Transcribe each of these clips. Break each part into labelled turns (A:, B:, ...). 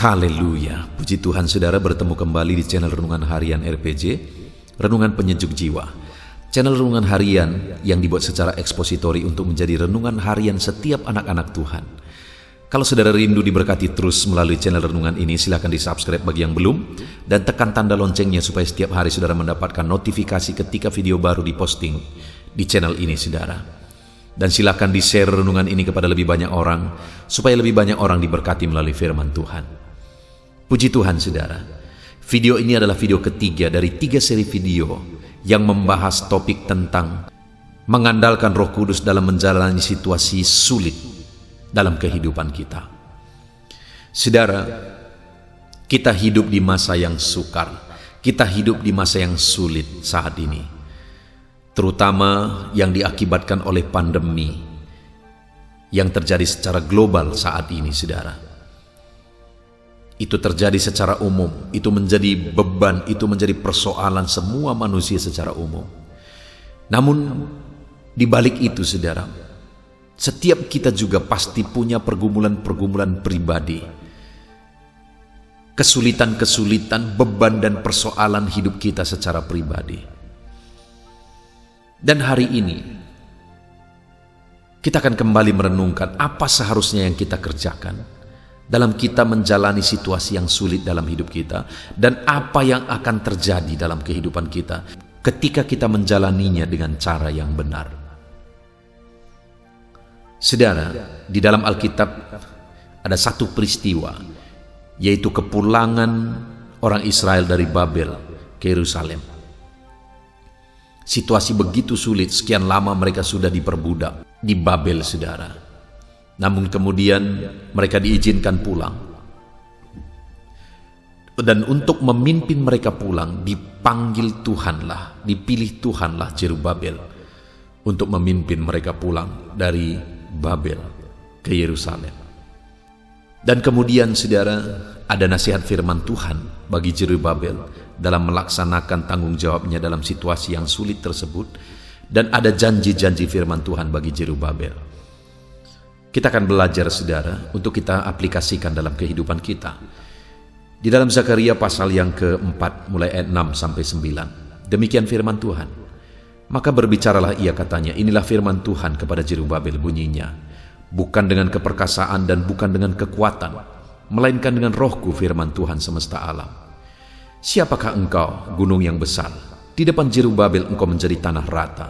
A: Haleluya, puji Tuhan saudara, bertemu kembali di channel Renungan Harian RPG, Renungan Penyejuk Jiwa. Channel Renungan Harian yang dibuat secara ekspositori untuk menjadi renungan harian setiap anak-anak Tuhan. Kalau saudara rindu diberkati terus melalui channel Renungan ini, silakan di-subscribe bagi yang belum, dan tekan tanda loncengnya supaya setiap hari saudara mendapatkan notifikasi ketika video baru diposting di channel ini saudara. Dan silakan di-share renungan ini kepada lebih banyak orang, supaya lebih banyak orang diberkati melalui firman Tuhan. Puji Tuhan saudara, video ini adalah video ketiga dari 3 seri video yang membahas topik tentang mengandalkan Roh Kudus dalam menjalani situasi sulit dalam kehidupan kita. Saudara, kita hidup di masa yang sukar, kita hidup di masa yang sulit saat ini, terutama yang diakibatkan oleh pandemi yang terjadi secara global saat ini saudara. Itu terjadi secara umum, itu menjadi beban, itu menjadi persoalan semua manusia secara umum. Namun di balik itu saudara, setiap kita juga pasti punya pergumulan-pergumulan pribadi, kesulitan-kesulitan, beban dan persoalan hidup kita secara pribadi. Dan hari ini kita akan kembali merenungkan apa seharusnya yang kita kerjakan dalam kita menjalani situasi yang sulit dalam hidup kita, dan apa yang akan terjadi dalam kehidupan kita ketika kita menjalaninya dengan cara yang benar. Saudara, di dalam Alkitab ada satu peristiwa, yaitu kepulangan orang Israel dari Babel ke Yerusalem. Situasi begitu sulit, sekian lama mereka sudah diperbudak di Babel saudara. Namun kemudian mereka diizinkan pulang. Dan untuk memimpin mereka pulang, dipanggil Tuhanlah, dipilih Tuhanlah Zerubabel untuk memimpin mereka pulang dari Babel ke Yerusalem. Dan kemudian saudara, ada nasihat firman Tuhan bagi Zerubabel dalam melaksanakan tanggung jawabnya dalam situasi yang sulit tersebut. Dan ada janji-janji firman Tuhan bagi Zerubabel. Kita akan belajar saudara untuk kita aplikasikan dalam kehidupan kita. Di dalam Zakaria pasal yang ke-4 mulai ayat 6 sampai 9. Demikian firman Tuhan. Maka berbicaralah ia katanya, inilah firman Tuhan kepada Zerubabel bunyinya. Bukan dengan keperkasaan dan bukan dengan kekuatan, melainkan dengan rohku firman Tuhan semesta alam. Siapakah engkau gunung yang besar? Di depan Zerubabel engkau menjadi tanah rata.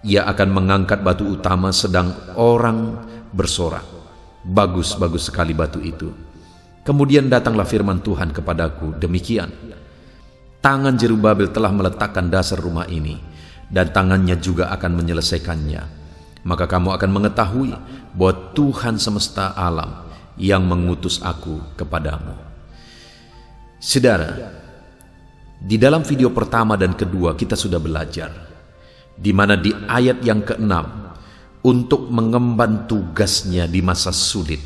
A: Ia akan mengangkat batu utama sedang orang bersorak, bagus-bagus sekali batu itu. Kemudian datanglah firman Tuhan kepadaku, demikian. Tangan Zerubabel telah meletakkan dasar rumah ini, dan tangannya juga akan menyelesaikannya. Maka kamu akan mengetahui bahwa Tuhan semesta alam yang mengutus aku kepadamu. Saudara, di dalam video pertama dan kedua kita sudah belajar, di mana di ayat yang ke-6, untuk mengemban tugasnya di masa sulit,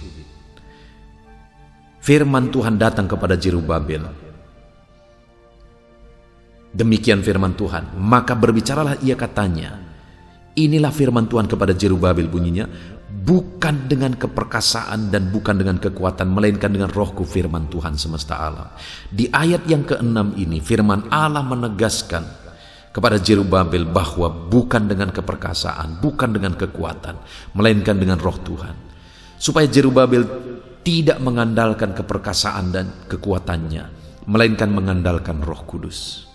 A: firman Tuhan datang kepada Zerubabel. Demikian firman Tuhan, maka berbicaralah ia katanya, inilah firman Tuhan kepada Zerubabel bunyinya, bukan dengan keperkasaan dan bukan dengan kekuatan, melainkan dengan rohku firman Tuhan semesta alam. Di ayat yang ke-6 ini firman Allah menegaskan kepada Zerubabel bahwa bukan dengan keperkasaan, bukan dengan kekuatan, melainkan dengan roh Tuhan. Supaya Zerubabel tidak mengandalkan keperkasaan dan kekuatannya, melainkan mengandalkan Roh Kudus.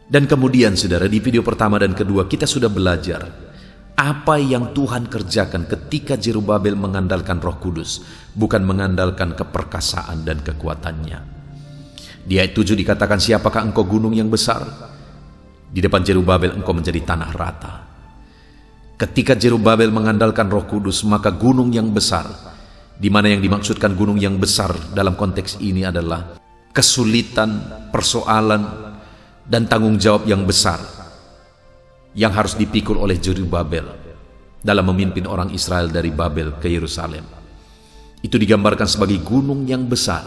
A: Dan kemudian saudara, di video pertama dan kedua kita sudah belajar apa yang Tuhan kerjakan ketika Zerubabel mengandalkan Roh Kudus, bukan mengandalkan keperkasaan dan kekuatannya. Di ayat 7 dikatakan, siapakah engkau gunung yang besar? Di depan Zerubabel engkau menjadi tanah rata. Ketika Zerubabel mengandalkan Roh Kudus, maka gunung yang besar, di mana yang dimaksudkan gunung yang besar dalam konteks ini adalah kesulitan, persoalan, dan tanggung jawab yang besar yang harus dipikul oleh Zerubabel dalam memimpin orang Israel dari Babel ke Yerusalem. Itu digambarkan sebagai gunung yang besar.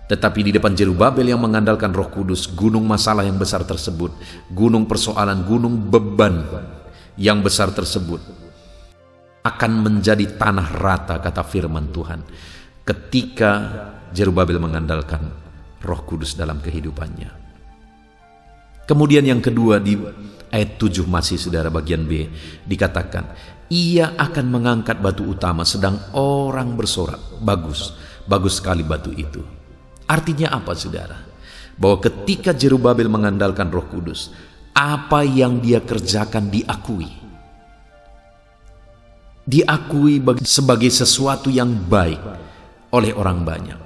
A: Tetapi di depan Zerubabel yang mengandalkan Roh Kudus, gunung masalah yang besar tersebut, gunung persoalan, gunung beban yang besar tersebut akan menjadi tanah rata, kata firman Tuhan, ketika Zerubabel mengandalkan Roh Kudus dalam kehidupannya. Kemudian yang kedua di ayat 7 masih saudara bagian B dikatakan, ia akan mengangkat batu utama sedang orang bersorak. Bagus sekali batu itu. Artinya apa saudara? Bahwa ketika Zerubabel mengandalkan Roh Kudus, apa yang dia kerjakan diakui sebagai sesuatu yang baik oleh orang banyak.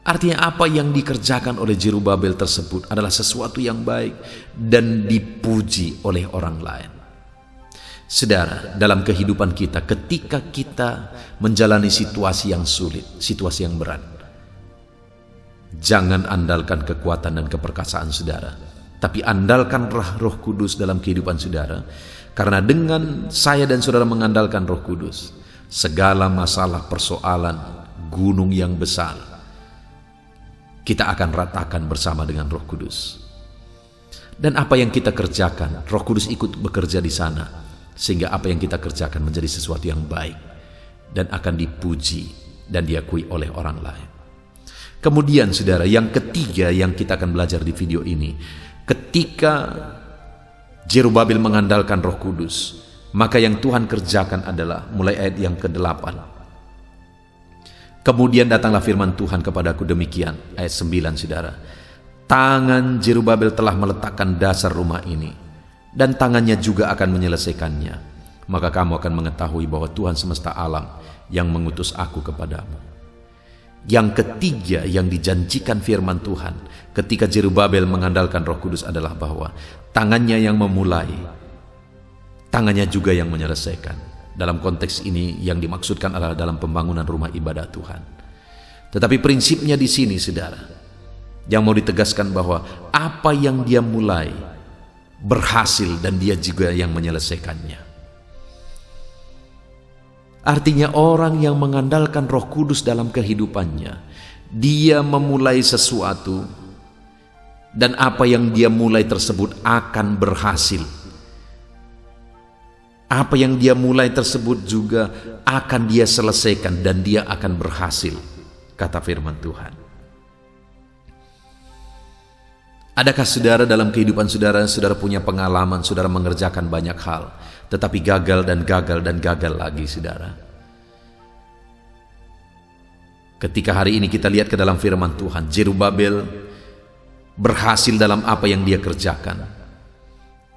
A: Artinya apa yang dikerjakan oleh Zerubabel tersebut adalah sesuatu yang baik dan dipuji oleh orang lain. Saudara, dalam kehidupan kita, ketika kita menjalani situasi yang sulit, situasi yang berat, jangan andalkan kekuatan dan keperkasaan saudara, tapi andalkan Roh Kudus dalam kehidupan saudara. Karena dengan saya dan saudara mengandalkan Roh Kudus, segala masalah, persoalan, gunung yang besar, kita akan ratakan bersama dengan Roh Kudus. Dan apa yang kita kerjakan, Roh Kudus ikut bekerja di sana, sehingga apa yang kita kerjakan menjadi sesuatu yang baik dan akan dipuji dan diakui oleh orang lain. Kemudian saudara, yang ketiga yang kita akan belajar di video ini, ketika Zerubabel mengandalkan Roh Kudus, maka yang Tuhan kerjakan adalah mulai ayat yang ke-8. Kemudian datanglah firman Tuhan kepadaku demikian, ayat 9 saudara. Tangan Zerubabel telah meletakkan dasar rumah ini, dan tangannya juga akan menyelesaikannya. Maka kamu akan mengetahui bahwa Tuhan semesta alam yang mengutus aku kepadamu. Yang ketiga yang dijanjikan firman Tuhan ketika Zerubabel mengandalkan Roh Kudus adalah bahwa tangannya yang memulai, tangannya juga yang menyelesaikan. Dalam konteks ini yang dimaksudkan adalah dalam pembangunan rumah ibadah Tuhan. Tetapi prinsipnya di sini saudara, yang mau ditegaskan bahwa apa yang dia mulai berhasil dan dia juga yang menyelesaikannya. Artinya orang yang mengandalkan Roh Kudus dalam kehidupannya, dia memulai sesuatu dan apa yang dia mulai tersebut akan berhasil. Apa yang dia mulai tersebut juga akan dia selesaikan dan dia akan berhasil, kata firman Tuhan. Adakah saudara dalam kehidupan saudara, saudara punya pengalaman, saudara mengerjakan banyak hal, tetapi gagal dan gagal dan gagal lagi saudara? Ketika hari ini kita lihat ke dalam firman Tuhan, Zerubabel berhasil dalam apa yang dia kerjakan.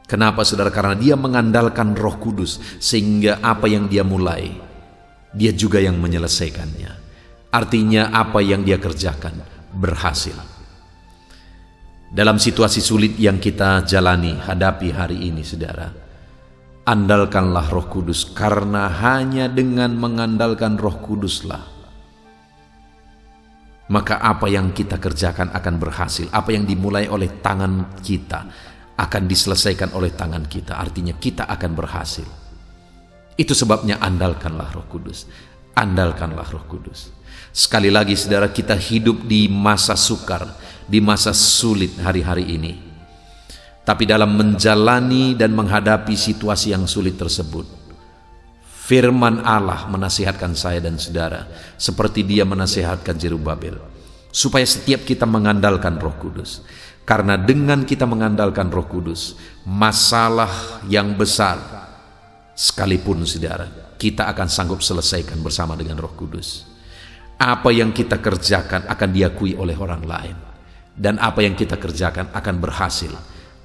A: Kenapa saudara? Karena dia mengandalkan Roh Kudus, sehingga apa yang dia mulai, dia juga yang menyelesaikannya. Artinya apa yang dia kerjakan berhasil. Dalam situasi sulit yang kita jalani, hadapi hari ini saudara, andalkanlah Roh Kudus, karena hanya dengan mengandalkan Roh Kuduslah maka apa yang kita kerjakan akan berhasil. Apa yang dimulai oleh tangan kita akan diselesaikan oleh tangan kita. Artinya kita akan berhasil. Itu sebabnya andalkanlah Roh Kudus. Andalkanlah Roh Kudus. Sekali lagi saudara, kita hidup di masa sukar, di masa sulit hari-hari ini. Tapi dalam menjalani dan menghadapi situasi yang sulit tersebut, firman Allah menasihatkan saya dan saudara seperti dia menasihatkan Zerubabel, supaya setiap kita mengandalkan Roh Kudus. Karena dengan kita mengandalkan Roh Kudus, masalah yang besar sekalipun saudara, kita akan sanggup selesaikan bersama dengan Roh Kudus. Apa yang kita kerjakan akan diakui oleh orang lain, dan apa yang kita kerjakan akan berhasil.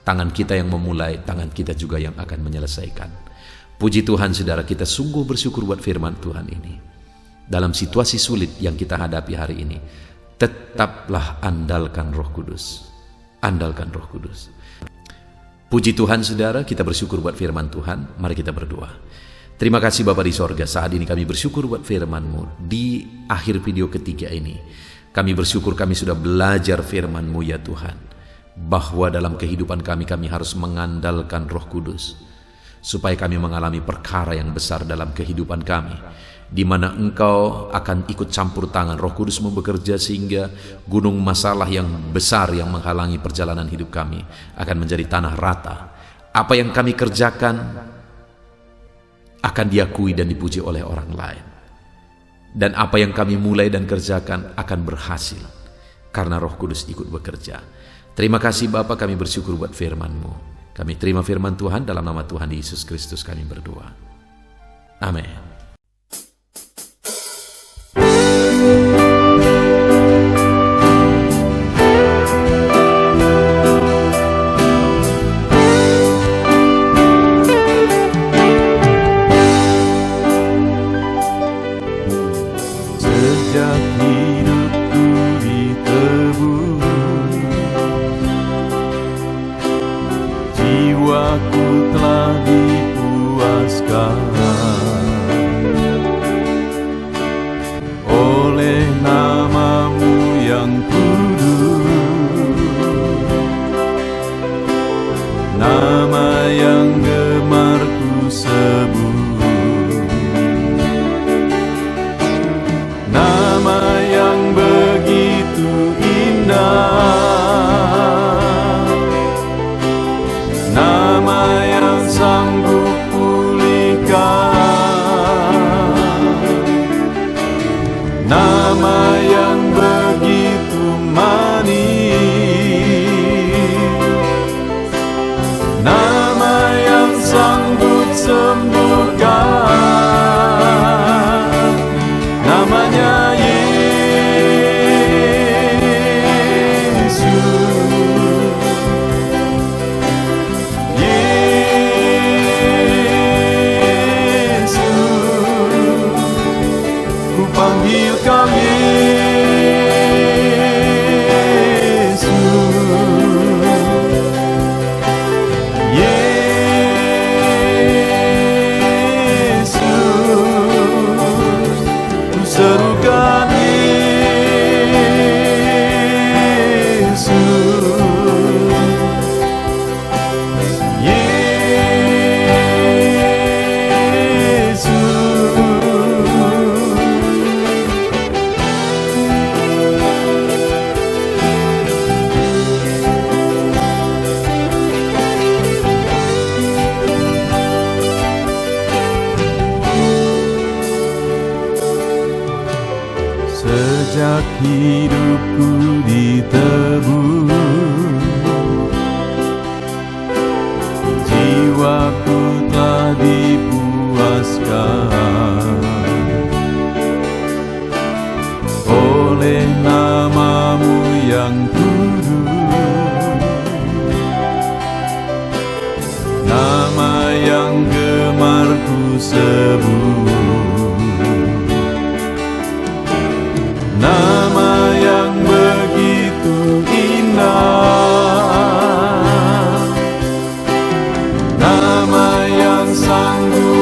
A: Tangan kita yang memulai, tangan kita juga yang akan menyelesaikan. Puji Tuhan saudara, kita sungguh bersyukur buat firman Tuhan ini. Dalam situasi sulit yang kita hadapi hari ini, tetaplah andalkan Roh Kudus. Andalkan Roh Kudus. Puji Tuhan saudara, kita bersyukur buat firman Tuhan. Mari kita berdoa. Terima kasih Bapa di sorga, saat ini kami bersyukur buat firman-Mu. Di akhir video ketiga ini, kami bersyukur kami sudah belajar firman-Mu ya Tuhan, bahwa dalam kehidupan kami harus mengandalkan Roh Kudus, supaya kami mengalami perkara yang besar dalam kehidupan kami, di mana Engkau akan ikut campur tangan. Roh Kudus bekerja sehingga gunung masalah yang besar yang menghalangi perjalanan hidup kami akan menjadi tanah rata. Apa yang kami kerjakan akan diakui dan dipuji oleh orang lain. Dan apa yang kami mulai dan kerjakan akan berhasil, karena Roh Kudus ikut bekerja. Terima kasih Bapa, kami bersyukur buat firman-Mu. Kami terima firman Tuhan dalam nama Tuhan Yesus Kristus kami berdoa. Amin.
B: Sejak hidupku ditebus, jiwaku telah dipuaskan oleh nama-Mu yang kudus, nama yang gemar ku sebut. Nama yang begitu indah, nama yang sanggup pulihkan, nama yang begitu manis, nama yang sanggup sembuhkan. Namanya Yesus, Yesus, ku panggil Kau Yesus, Yesus, ku serukan Yesus, Yesus. Sejak hidupku ditebus, jiwaku telah dipuaskan oleh nama-Mu yang kudus, nama yang gemar ku sebut. Nama yang begitu indah, nama yang sanggup